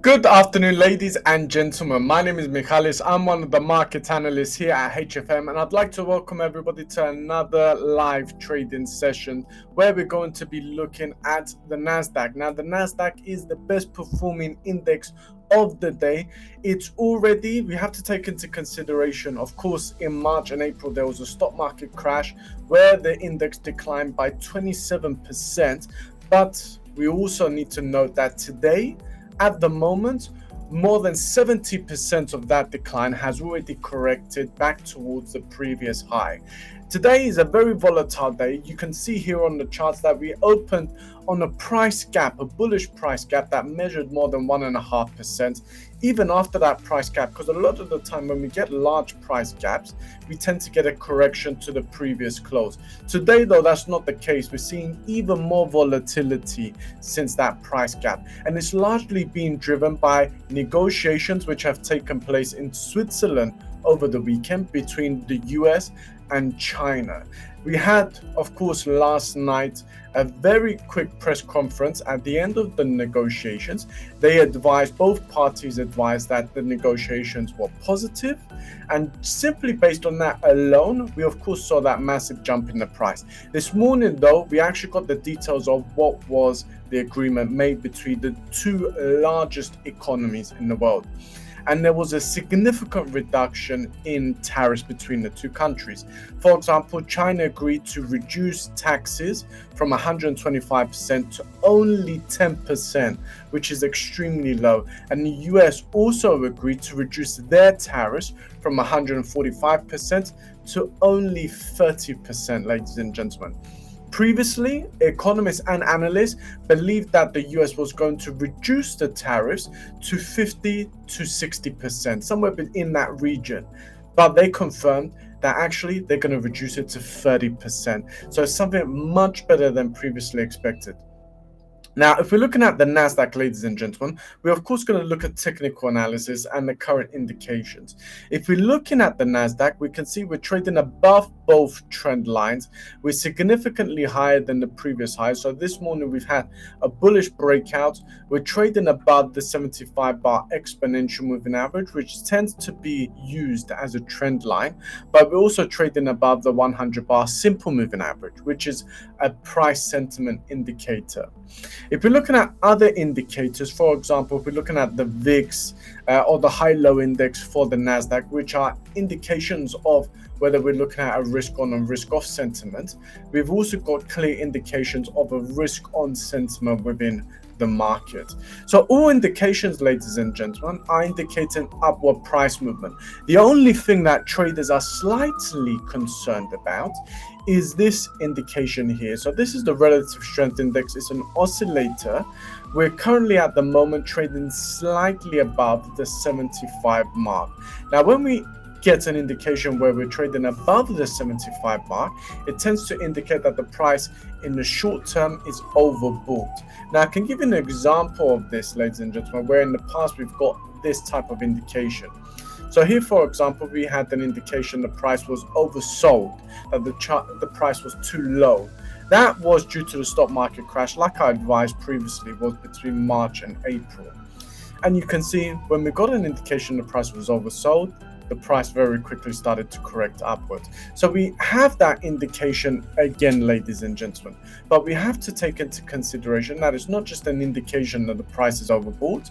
Good afternoon, ladies and gentlemen. My name is Michalis. I'm one of the market analysts here at HFM, and I'd like to welcome everybody to another live trading session where we're going to be looking at the NASDAQ. Now, the NASDAQ is the best performing index of the day. We have to take into consideration, of course, in March and April, there was a stock market crash where the index declined by 27%. But we also need to note that today, at the moment, more than 70% of that decline has already corrected back towards the previous high. Today is a very volatile day. You can see here on the charts that we opened on a price gap, a bullish price gap that measured more than 1.5%. Even after that price gap, because a lot of the time when we get large price gaps, we tend to get a correction to the previous close. Today, though, that's not the case. We're seeing even more volatility since that price gap, and it's largely being driven by negotiations which have taken place in Switzerland over the weekend between the US and China. We had, of course, last night a very quick press conference at the end of the negotiations. Both parties advised that the negotiations were positive, and simply based on that alone, we of course saw that massive jump in the price. This morning, though, we actually got the details of what was the agreement made between the two largest economies in the world. And there was a significant reduction in tariffs between the two countries. For example, China agreed to reduce taxes from 125% to only 10%, which is extremely low. And the US also agreed to reduce their tariffs from 145% to only 30%, ladies and gentlemen. Previously, economists and analysts believed that the US was going to reduce the tariffs to 50 to 60%, somewhere in that region. But they confirmed that actually they're going to reduce it to 30%. So it's something much better than previously expected. Now, if we're looking at the NASDAQ, ladies and gentlemen, we're of course going to look at technical analysis and the current indications. If we're looking at the NASDAQ, we can see we're trading above both trend lines. We're significantly higher than the previous high. So this morning we've had a bullish breakout. We're trading above the 75-bar exponential moving average, which tends to be used as a trend line. But we're also trading above the 100-bar simple moving average, which is a price sentiment indicator. If we're looking at other indicators, for example, if we're looking at the VIX or the high-low index for the NASDAQ, which are indications of whether we're looking at a risk-on and risk-off sentiment, we've also got clear indications of a risk-on sentiment within the market. So all indications, ladies and gentlemen, are indicating upward price movement. The only thing that traders are slightly concerned about is this indication here. So this is the relative strength index. It's an oscillator. We're currently at the moment trading slightly above the 75 mark. Now, when we get an indication where we're trading above the 75 mark, it tends to indicate that the price in the short term is overbought. Now, I can give you an example of this, ladies and gentlemen, where in the past we've got this type of indication. So here, for example, we had an indication the price was oversold, that the price was too low. That was due to the stock market crash, like I advised previously, was between March and April. And you can see when we got an indication the price was oversold, the price very quickly started to correct upwards. So we have that indication again, ladies and gentlemen, but we have to take into consideration that it's not just an indication that the price is overbought.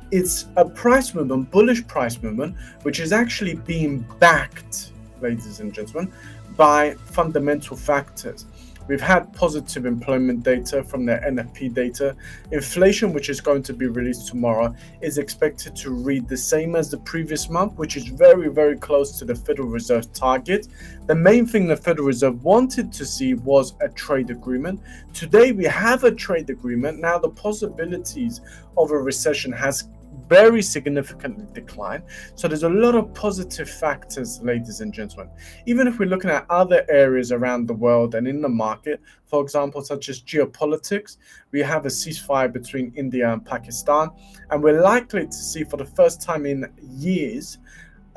It's a price movement, bullish price movement, which is actually being backed, ladies and gentlemen, by fundamental factors. We've had positive employment data from the NFP data. Inflation, which is going to be released tomorrow, is expected to read the same as the previous month, which is very, very close to the Federal Reserve target. The main thing the Federal Reserve wanted to see was a trade agreement. Today, we have a trade agreement. Now, the possibilities of a recession has very significantly declined. So there's a lot of positive factors, ladies and gentlemen. Even if we're looking at other areas around the world and in the market, for example, such as geopolitics, we have a ceasefire between India and Pakistan, and we're likely to see for the first time in years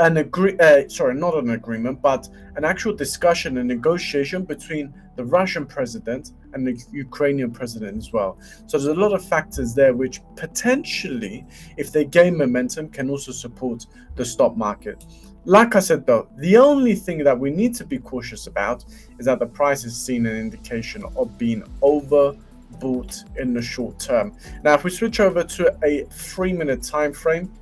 not an agreement, but an actual discussion and negotiation between the Russian president and the Ukrainian president as well. So there's a lot of factors there which potentially, if they gain momentum, can also support the stock market. Like I said though, the only thing that we need to be cautious about is that the price is seen an indication of being overbought in the short term. Now, if we switch over to a 3-minute time frame,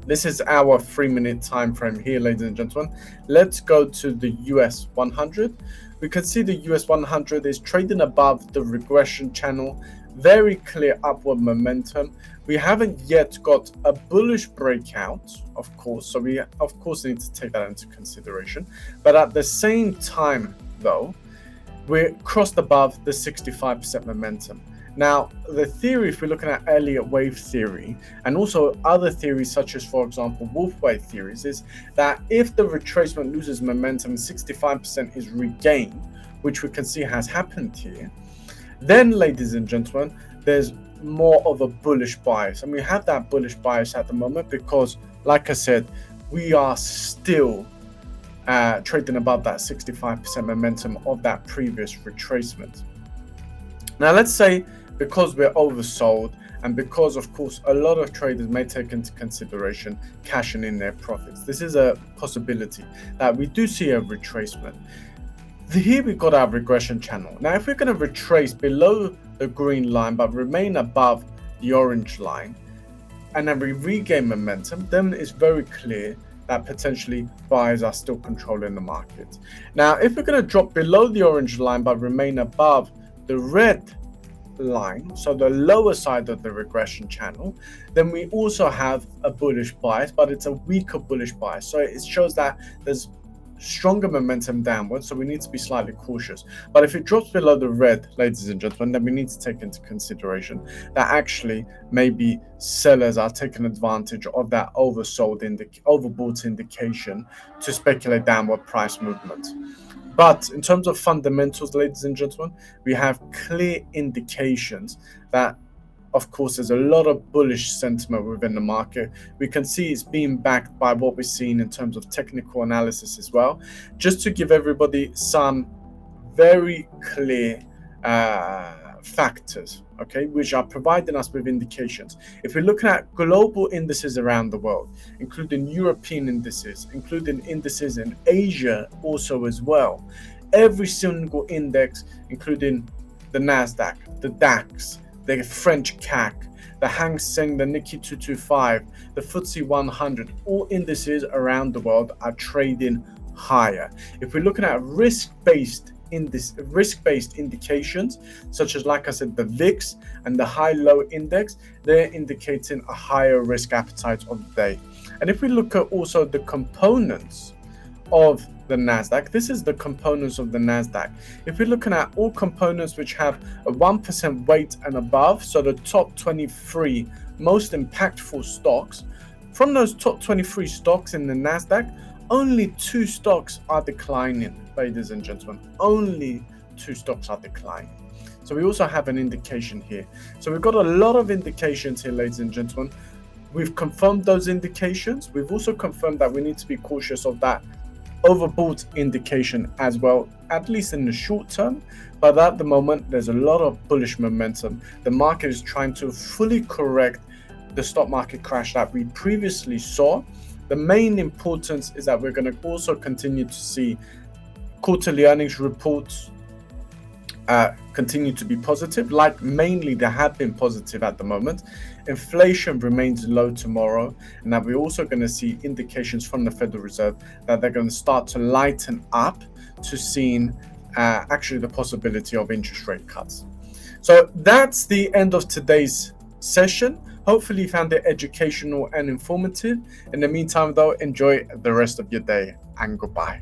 this is our 3-minute time frame here, ladies and gentlemen. Let's go to the US 100. We can see the US 100 is trading above the regression channel. Very clear upward momentum. We haven't yet got a bullish breakout, of course, so we of course need to take that into consideration. But at the same time though, we're crossed above the 65% momentum. Now, the theory, if we're looking at Elliott wave theory and also other theories such as, for example, Wolf wave theories, is that if the retracement loses momentum, 65% is regained, which we can see has happened here, then, ladies and gentlemen, there's more of a bullish bias. And we have that bullish bias at the moment because, like I said, we are still trading above that 65% momentum of that previous retracement. Now, let's say because we're oversold and because, of course, a lot of traders may take into consideration cashing in their profits, this is a possibility that we do see a retracement. Here we've got our regression channel. Now, if we're going to retrace below the green line but remain above the orange line and then we regain momentum, then it's very clear that potentially buyers are still controlling the market. Now, if we're going to drop below the orange line but remain above the red line, so the lower side of the regression channel, then we also have a bullish bias, but it's a weaker bullish bias. So it shows that there's stronger momentum downwards, so we need to be slightly cautious. But if it drops below the red, ladies and gentlemen, then we need to take into consideration that actually maybe sellers are taking advantage of that overbought indication to speculate downward price movement. But in terms of fundamentals, ladies and gentlemen, we have clear indications that, of course, there's a lot of bullish sentiment within the market. We can see it's being backed by what we're seeing in terms of technical analysis as well. Just to give everybody some very clear factors, okay, which are providing us with indications. If we're looking at global indices around the world, including European indices, including indices in Asia also as well, every single index, including the NASDAQ, the DAX, the French CAC, the Hang Seng, the Nikkei 225, the FTSE 100, all indices around the world are trading higher. If we're looking at risk-based indications, such as, like I said, the VIX and the high-low index, they're indicating a higher risk appetite of the day. And if we look at also the components of the NASDAQ, this is the components of the NASDAQ. If we're looking at all components which have a 1% weight and above, so the top 23 most impactful stocks, from those top 23 stocks in the NASDAQ, only 2 stocks are declining, ladies and gentlemen. Only 2 stocks are declining. So we also have an indication here. So we've got a lot of indications here, ladies and gentlemen. We've confirmed those indications. We've also confirmed that we need to be cautious of that overbought indication as well, at least in the short term. But at the moment, there's a lot of bullish momentum. The market is trying to fully correct the stock market crash that we previously saw. The main importance is that we're going to also continue to see quarterly earnings reports continue to be positive, like mainly they have been positive at the moment. Inflation remains low tomorrow, and that we're also going to see indications from the Federal Reserve that they're going to start to lighten up to seeing actually the possibility of interest rate cuts. So that's the end of today's session. Hopefully you found it educational and informative. In the meantime though, enjoy the rest of your day and goodbye.